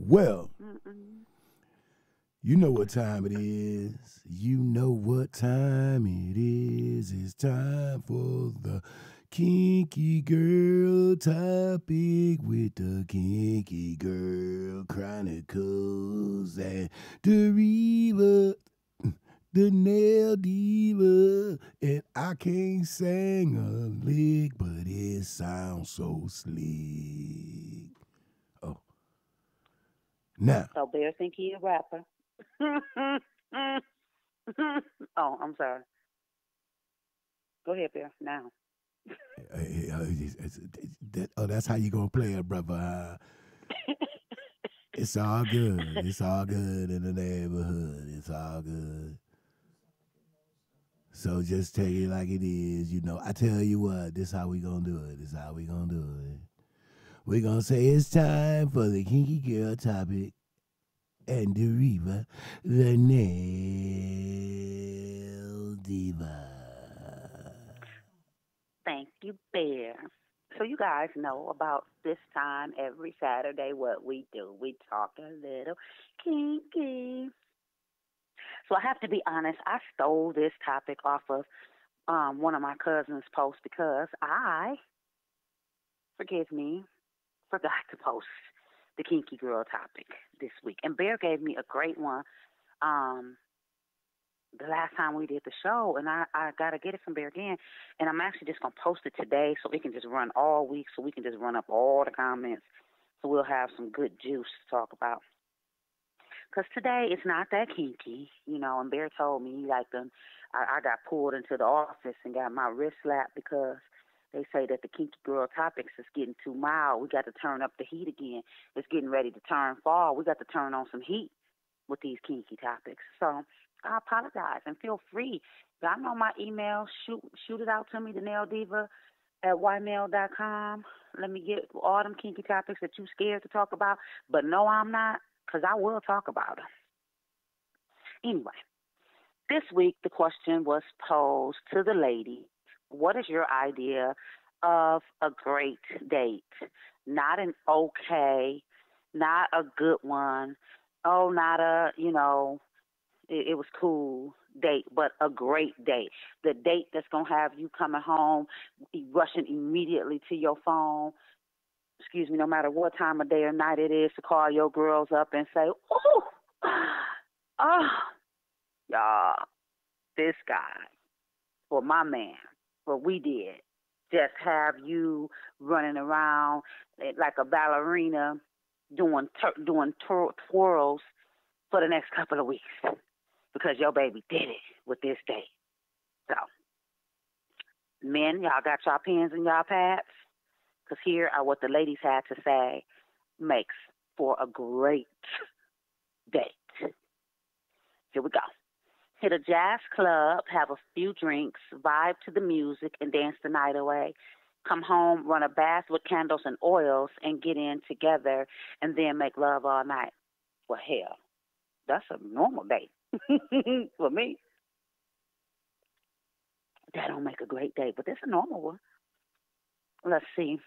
Well, Mm-mm. you know what time it is. You know what time it is. It's time for the Kinky Girl topic with the Kinky Girl Chronicles and the Reva, the Nail Diva. And I can't sing a lick, but it sounds so slick. Oh, now. So Bear think he a rapper. Oh, I'm sorry. Go ahead, Bear. Now. That's how you gonna play it, brother. It's all good. It's all good in the neighborhood. It's all good. So just take it like it is. You know, I tell you what, this how we gonna do it. This how we gonna do it. We gonna say it's time for the kinky girl topic and the Reva, the nail diva. Thank you, Bear. So you guys know about this time every Saturday what we do. We talk a little kinky. So I have to be honest, I stole this topic off of one of my cousin's posts because I, forgive me, forgot to post the kinky girl topic this week. And Bear gave me a great one um, the last time we did the show, and I got to get it from Bear again. And I'm actually just going to post it today so it can just run all week, so we can just run up all the comments, so we'll have some good juice to talk about. Because today it's not that kinky, and Bear told me, I got pulled into the office and got my wrist slapped because they say that the kinky girl topics is getting too mild. We got to turn up the heat again. It's getting ready to turn fall. We got to turn on some heat with these kinky topics. So I apologize and feel free. Y'all know my email. Shoot it out to me, the nail diva at ymail.com. Let me get all them kinky topics that you scared to talk about. But no, I'm not, because I will talk about them. Anyway, this week the question was posed to the lady. What is your idea of a great date? Not an okay, not a good one. Oh, not a, it was cool date, but a great date. The date that's going to have you coming home, rushing immediately to your phone, no matter what time of day or night it is, to call your girls up and say, oh, oh, y'all, this guy, or my man, what we did, just have you running around like a ballerina doing twirls for the next couple of weeks because your baby did it with this date. So, men, y'all got y'all pens and y'all pads? Because here are what the ladies had to say makes for a great date. Here we go. Hit a jazz club, have a few drinks, vibe to the music, and dance the night away. Come home, run a bath with candles and oils, and get in together, and then make love all night. Well, hell, that's a normal date for me. That don't make a great date, but that's a normal one. Let's see.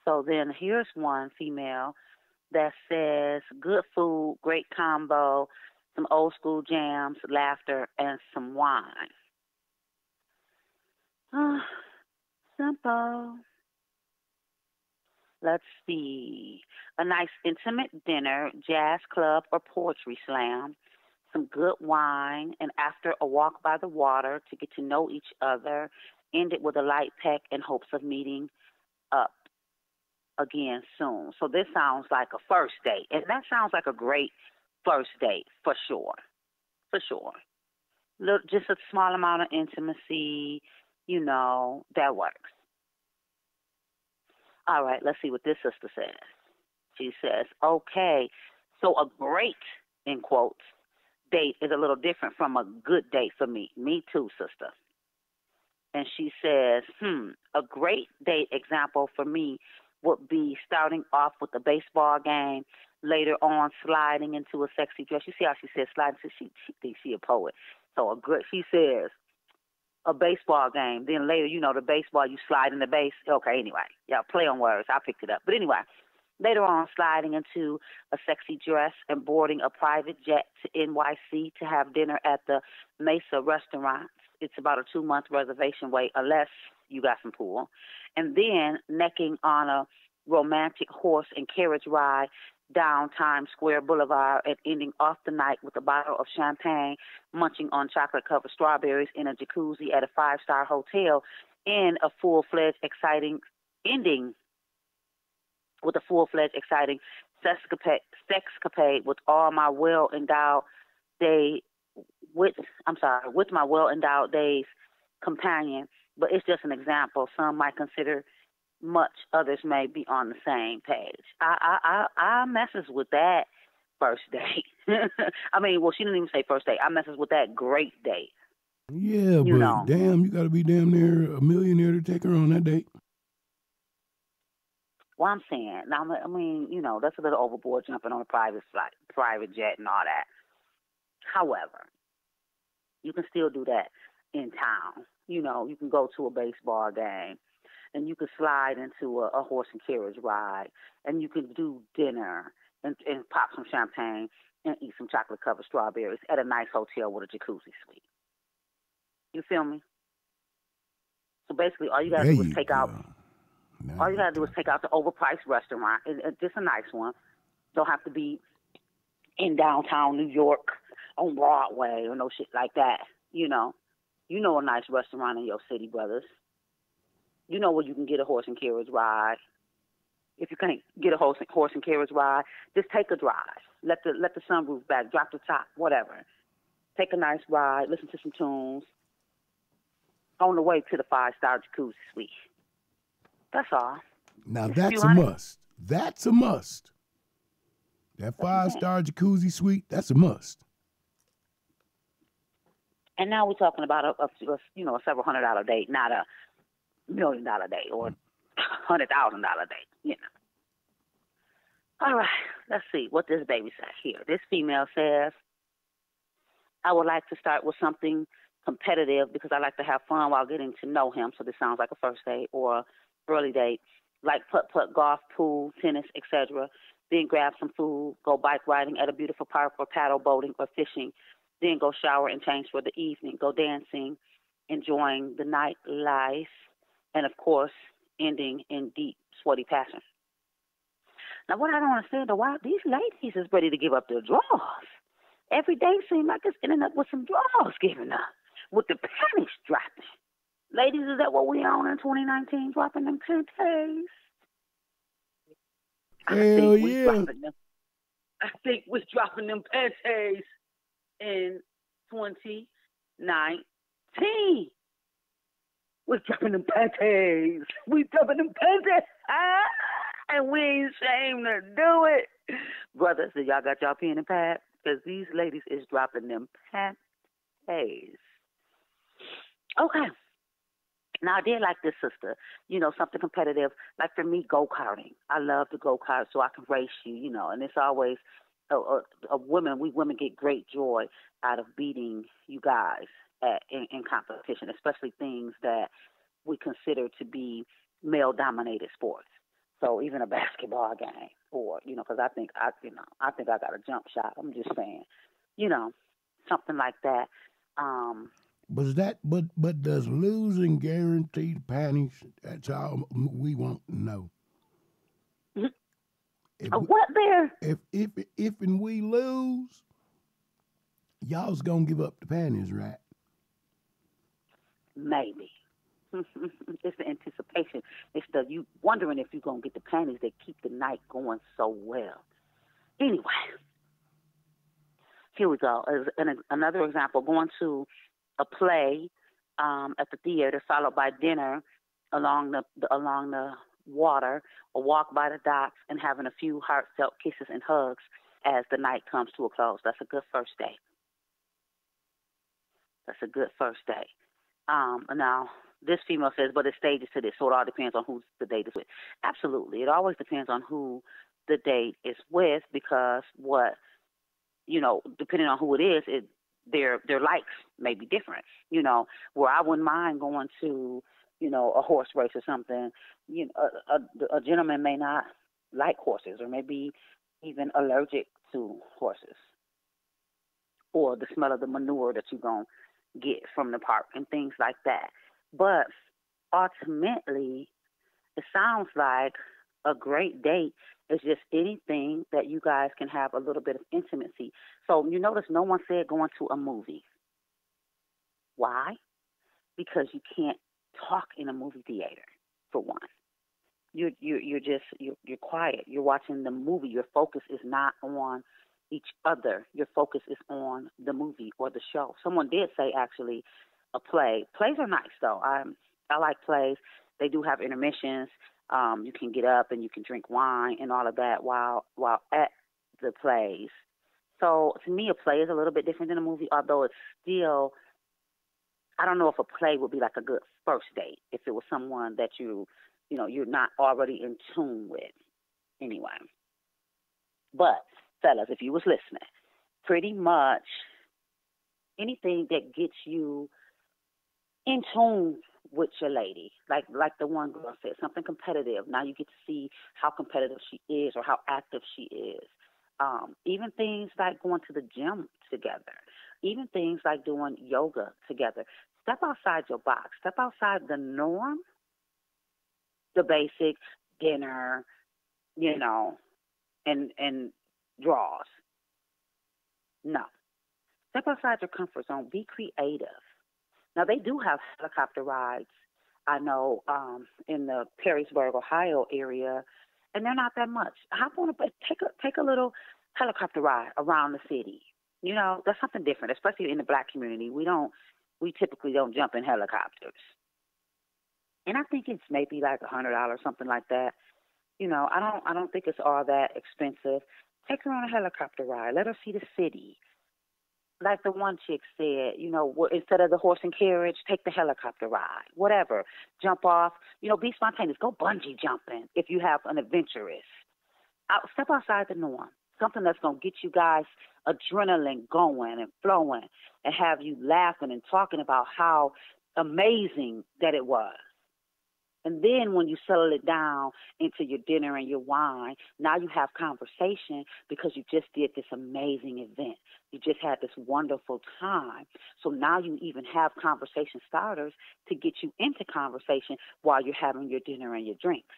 So then here's one female that says good food, great combo, some old school jams, laughter, and some wine. Simple. Let's see. A nice intimate dinner, jazz club, or poetry slam. Some good wine, and after a walk by the water to get to know each other, end it with a light peck in hopes of meeting up again soon. So this sounds like a first date, and that sounds like a great first date for sure. For sure. Look, just a small amount of intimacy, that works. All right, let's see what this sister says. She says, okay, so a great, in quotes, date is a little different from a good date for me. Me too, sister. And she says, a great date example for me would be starting off with a baseball game, later on sliding into a sexy dress. You see how she says sliding? She thinks she a poet. So she says, a baseball game. Then later, the baseball, you slide in the base. Okay, anyway. Yeah, play on words. I picked it up. But anyway, later on, sliding into a sexy dress and boarding a private jet to NYC to have dinner at the Mesa restaurant. It's about a 2-month reservation wait, unless you got some pool. And then necking on a romantic horse and carriage ride down Times Square Boulevard and ending off the night with a bottle of champagne, munching on chocolate-covered strawberries in a jacuzzi at a 5-star hotel, in a full-fledged, exciting ending with a full-fledged, exciting sexcapade with all my well-endowed day with my well-endowed days companion. But it's just an example. Some might consider much, others may be on the same page. I messes with that first date. I mean, well, she didn't even say first date. I messes with that great date. Yeah, but damn, you got to be damn near a millionaire to take her on that date. Well, I'm saying, now, I mean, that's a little overboard, jumping on a private flight, private jet and all that. However, you can still do that in town. You can go to a baseball game, and you can slide into a horse and carriage ride, and you can do dinner and pop some champagne and eat some chocolate-covered strawberries at a nice hotel with a jacuzzi suite. You feel me? So basically, all you got to do is take out. All you got to do is take out the overpriced restaurant, and just a nice one. Don't have to be in downtown New York on Broadway or no shit like that. You know a nice restaurant in your city, brothers. You know where you can get a horse and carriage ride. If you can't get a horse and carriage ride, just take a drive. Let the sunroof back, drop the top, whatever. Take a nice ride, listen to some tunes. On the way to the 5-star jacuzzi suite. That's all. Now that's a must. That's a must. That 5-star jacuzzi suite, that's a must. And now we're talking about a several $100 date, not a $1 million date or $100,000 date. All right, let's see what this baby says here. This female says, I would like to start with something competitive because I like to have fun while getting to know him. So this sounds like a first date or early date, like putt-putt, golf, pool, tennis, etc. Then grab some food, go bike riding at a beautiful park or paddle boating or fishing. Then go shower and change for the evening, go dancing, enjoying the nightlife, and of course, ending in deep, sweaty passion. Now, what I don't understand, why these ladies is ready to give up their drawers. Every day seems like it's ending up with some drawers giving up, with the panties dropping. Ladies, is that what we on in 2019, dropping them panties? Hell yeah. I think we're dropping them panties in 2019. We're dropping them panties. We dropping them panties. And we ain't ashamed to do it. Brothers, so y'all got y'all pen and pad? Because these ladies is dropping them panties. Okay. Now, I did like this, sister. Something competitive. Like for me, go-karting. I love to go-kart so I can race you, and it's always we women get great joy out of beating you guys in competition, especially things that we consider to be male-dominated sports. So even a basketball game, or because I think I got a jump shot. I'm just saying, something like that. But does losing guarantee panties? That's all we want to know. What there? If and we lose, y'all's gonna give up the panties, right? Maybe. It's the anticipation. It's the you wondering if you're gonna get the panties that keep the night going so well. Anyway, here we go. Another example: going to a play at the theater, followed by dinner along the water, or walk by the docks and having a few heartfelt kisses and hugs as the night comes to a close. That's a good first date. That's a good first date. Now, this female says, but there's stages to this, so it all depends on who the date is with. Absolutely. It always depends on who the date is with, because depending on who it is, their likes may be different. Where I wouldn't mind going to, a horse race or something. A gentleman may not like horses, or maybe even allergic to horses, or the smell of the manure that you're going to get from the park and things like that. But ultimately, it sounds like a great date is just anything that you guys can have a little bit of intimacy. So you notice no one said going to a movie. Why? Because you can't talk in a movie theater, for one. You're quiet. You're watching the movie. Your focus is not on each other. Your focus is on the movie or the show. Someone did say, actually, a play. Plays are nice, though. I like plays. They do have intermissions. You can get up and you can drink wine and all of that while at the plays. So to me, a play is a little bit different than a movie, although it's still, I don't know if a play would be like a good first date if it was someone that you're not already in tune with anyway. But fellas, if you was listening, pretty much anything that gets you in tune with your lady, like the one girl said, something competitive. Now you get to see how competitive she is or how active she is. Even things like going to the gym together, even things like doing yoga together. Step outside your box. Step outside the norm, the basic dinner, and draws. No. Step outside your comfort zone. Be creative. Now, they do have helicopter rides, I know, in the Perrysburg, Ohio area, and they're not that much. Hop on take a little helicopter ride around the city. That's something different, especially in the Black community. We typically don't jump in helicopters. And I think it's maybe like $100, something like that. I don't think it's all that expensive. Take her on a helicopter ride. Let her see the city. Like the one chick said, instead of the horse and carriage, take the helicopter ride. Whatever. Jump off. Be spontaneous. Go bungee jumping if you have an adventurous. Step outside the norm. Something that's going to get you guys adrenaline going and flowing and have you laughing and talking about how amazing that it was. And then when you settle it down into your dinner and your wine, now you have conversation because you just did this amazing event. You just had this wonderful time. So now you even have conversation starters to get you into conversation while you're having your dinner and your drinks.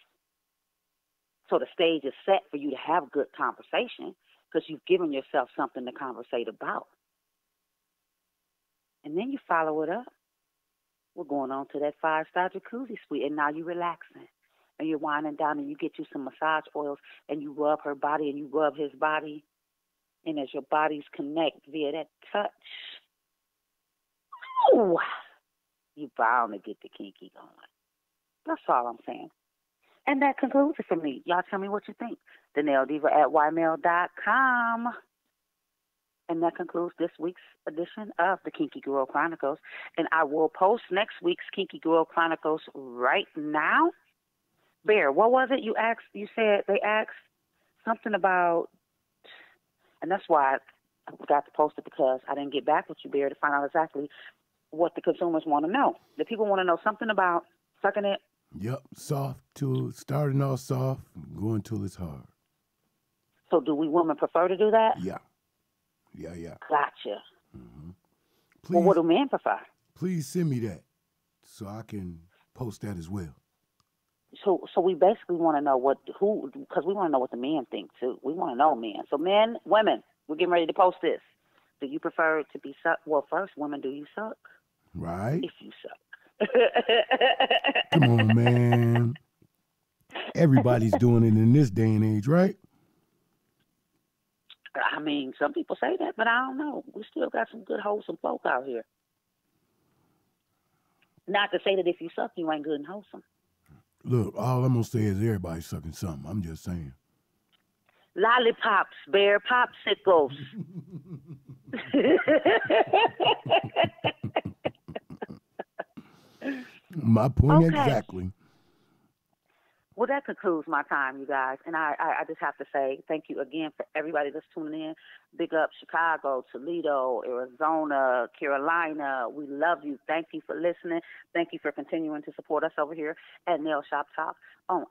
So the stage is set for you to have good conversation because you've given yourself something to conversate about. And then you follow it up. We're going on to that 5-star jacuzzi suite, and now you're relaxing, and you're winding down, and you get you some massage oils, and you rub her body, and you rub his body, and as your bodies connect via that touch, ooh, you're bound to get the kinky going. That's all I'm saying. And that concludes it for me. Y'all tell me what you think. TheNailDiva@ymail.com. And that concludes this week's edition of the Kinky Girl Chronicles. And I will post next week's Kinky Girl Chronicles right now. Bear, what was it you asked? You said they asked something about, and that's why I forgot to post it because I didn't get back with you, Bear, to find out exactly what the consumers want to know. The people want to know something about sucking it. Yep, starting off soft, going till it's hard. So do we women prefer to do that? Yeah. Gotcha. Mm-hmm. Please, well, what do men prefer? Please send me that so I can post that as well. So we basically want to know because we want to know what the men think too. We want to know men. So men, women, we're getting ready to post this. Do you prefer to be sucked? Well, first, women, do you suck? Right. If you suck. Come on, man. Everybody's doing it in this day and age, right? I mean, some people say that, but I don't know. We still got some good, wholesome folk out here. Not to say that if you suck, you ain't good and wholesome. Look, all I'm going to say is everybody's sucking something. I'm just saying. Lollipops, Bear, popsicles. My point exactly. Well, that concludes my time, you guys. And I just have to say thank you again for everybody that's tuning in. Big up Chicago, Toledo, Arizona, Carolina. We love you. Thank you for listening. Thank you for continuing to support us over here at Nail Shop Talk on